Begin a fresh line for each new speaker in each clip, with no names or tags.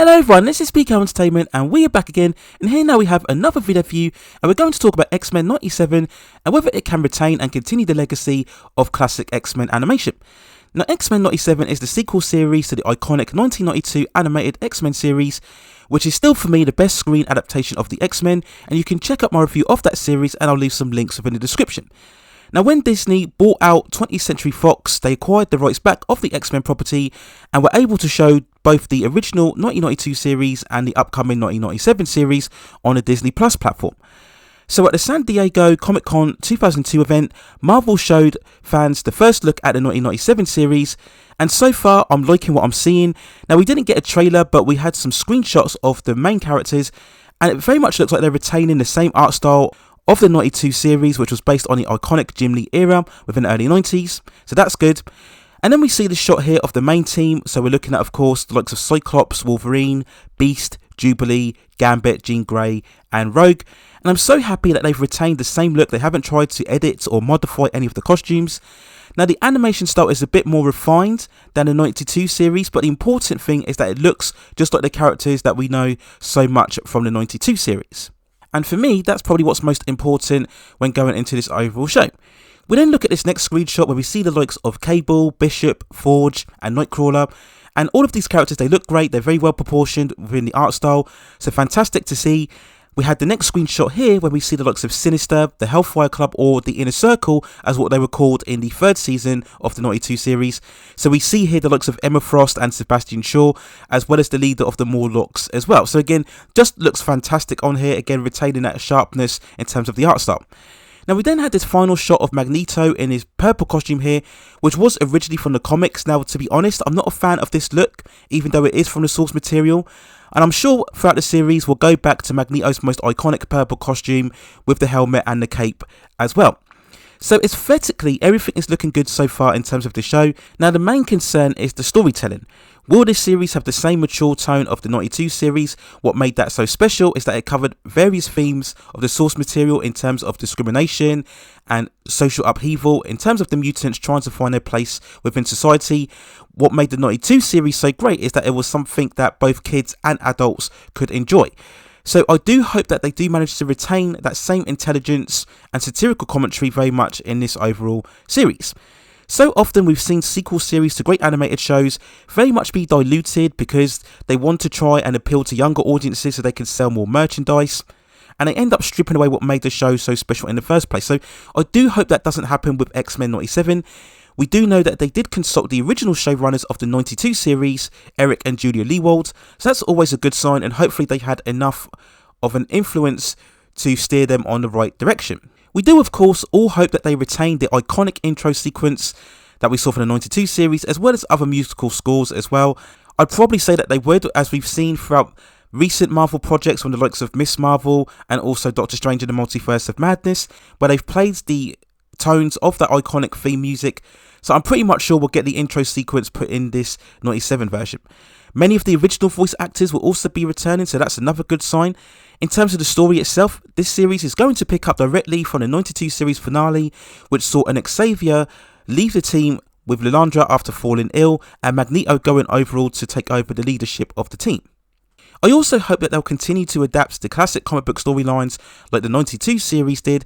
Hello everyone, this is PK Entertainment and we are back again, and here now we have another video for you, and we're going to talk about XMen 97 and whether it can retain and continue the legacy of classic X-Men animation. Now, XMen 97 is the sequel series to the iconic 1992 animated X-Men series, which is still for me the best screen adaptation of the X-Men, and you can check out my review of that series and I'll leave some links within the description. Now, when Disney bought out 20th Century Fox, they acquired the rights back of the X-Men property and were able to show both the original 1992 series and the upcoming 1997 series on the Disney Plus platform. So at the San Diego Comic-Con 2002 event, Marvel showed fans the first look at the 1997 series, and so far I'm liking what I'm seeing. Now, we didn't get a trailer, but we had some screenshots of the main characters, and it very much looks like they're retaining the same art style of the 92 series, which was based on the iconic Jim Lee era within the early 90s, so that's good. And then we see the shot here of the main team, so we're looking at, of course, the likes of Cyclops, Wolverine, Beast, Jubilee, Gambit, Jean Grey and Rogue, and I'm so happy that they've retained the same look. They haven't tried to edit or modify any of the costumes. Now, the animation style is a bit more refined than the 92 series, but the important thing is that it looks just like the characters that we know so much from the 92 series. And for me, that's probably what's most important when going into this overall show. We then look at this next screenshot where we see the likes of Cable, Bishop, Forge and Nightcrawler. And all of these characters, they look great. They're very well proportioned within the art style. So fantastic to see. We had the next screenshot here where we see the likes of Sinister, the Hellfire Club, or the Inner Circle, as what they were called in the third season of the 92 series. So we see here the likes of Emma Frost and Sebastian Shaw, as well as the leader of the Morlocks as well. So again, just looks fantastic on here, again retaining that sharpness in terms of the art style. Now, we then had this final shot of Magneto in his purple costume here, which was originally from the comics. Now, to be honest, I'm not a fan of this look, even though it is from the source material. And I'm sure throughout the series, we'll go back to Magneto's most iconic purple costume with the helmet and the cape as well. So aesthetically, everything is looking good so far in terms of the show. Now, the main concern is the storytelling. Will this series have the same mature tone of the 92 series? What made that so special is that it covered various themes of the source material in terms of discrimination and social upheaval, in terms of the mutants trying to find their place within society. What made the 92 series so great is that it was something that both kids and adults could enjoy. So I do hope that they do manage to retain that same intelligence and satirical commentary very much in this overall series. So often we've seen sequel series to great animated shows very much be diluted because they want to try and appeal to younger audiences so they can sell more merchandise, and they end up stripping away what made the show so special in the first place. So I do hope that doesn't happen with X-Men 97. We do know that they did consult the original showrunners of the 92 series, Eric and Julia Lewald, so that's always a good sign, and hopefully they had enough of an influence to steer them on the right direction. We do, of course, all hope that they retain the iconic intro sequence that we saw from the 92 series, as well as other musical scores as well. I'd probably say that they would, as we've seen throughout recent Marvel projects from the likes of Miss Marvel and also Doctor Strange in the Multiverse of Madness, where they've played the tones of that iconic theme music. So I'm pretty much sure we'll get the intro sequence put in this 97 version. Many of the original voice actors will also be returning, so that's another good sign. In terms of the story itself, this series is going to pick up directly from the 92 series finale, which saw an Xavier leave the team with Lilandra after falling ill, and Magneto going overall to take over the leadership of the team. I also hope that they'll continue to adapt the classic comic book storylines like the 92 series did.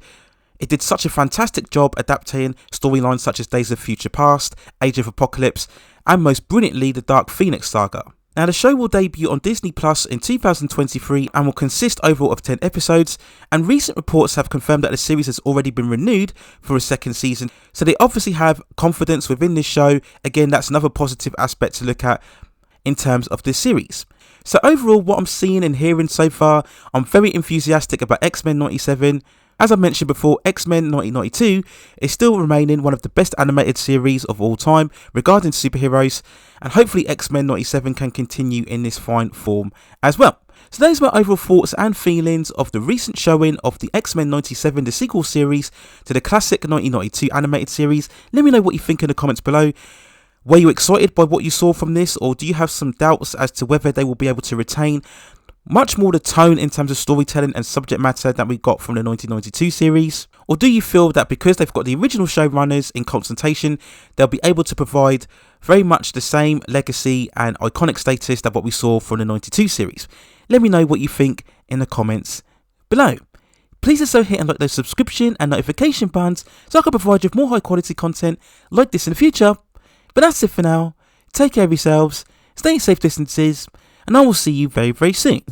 It did such a fantastic job adapting storylines such as Days of Future Past, Age of Apocalypse, and most brilliantly the Dark Phoenix saga. Now, the show will debut on Disney Plus in 2023 and will consist overall of 10 episodes, and recent reports have confirmed that the series has already been renewed for a second season, so they obviously have confidence within this show. Again, that's another positive aspect to look at in terms of this series. So overall, what I'm seeing and hearing so far, I'm very enthusiastic about X-Men 97. As I mentioned before, X-Men 1992 is still remaining one of the best animated series of all time regarding superheroes, and hopefully X-Men 97 can continue in this fine form as well. So those are my overall thoughts and feelings of the recent showing of the X-Men 97, the sequel series to the classic 1992 animated series. Let me know what you think in the comments below. Were you excited by what you saw from this, or do you have some doubts as to whether they will be able to retain much more the tone in terms of storytelling and subject matter that we got from the 1992 series? Or do you feel that because they've got the original showrunners in consultation, they'll be able to provide very much the same legacy and iconic status that what we saw from the 92 series? Let me know what you think in the comments below. Please also hit and like those subscription and notification buttons so I can provide you with more high quality content like this in the future. But that's it for now. Take care of yourselves, stay safe distances, and I will see you very, very soon.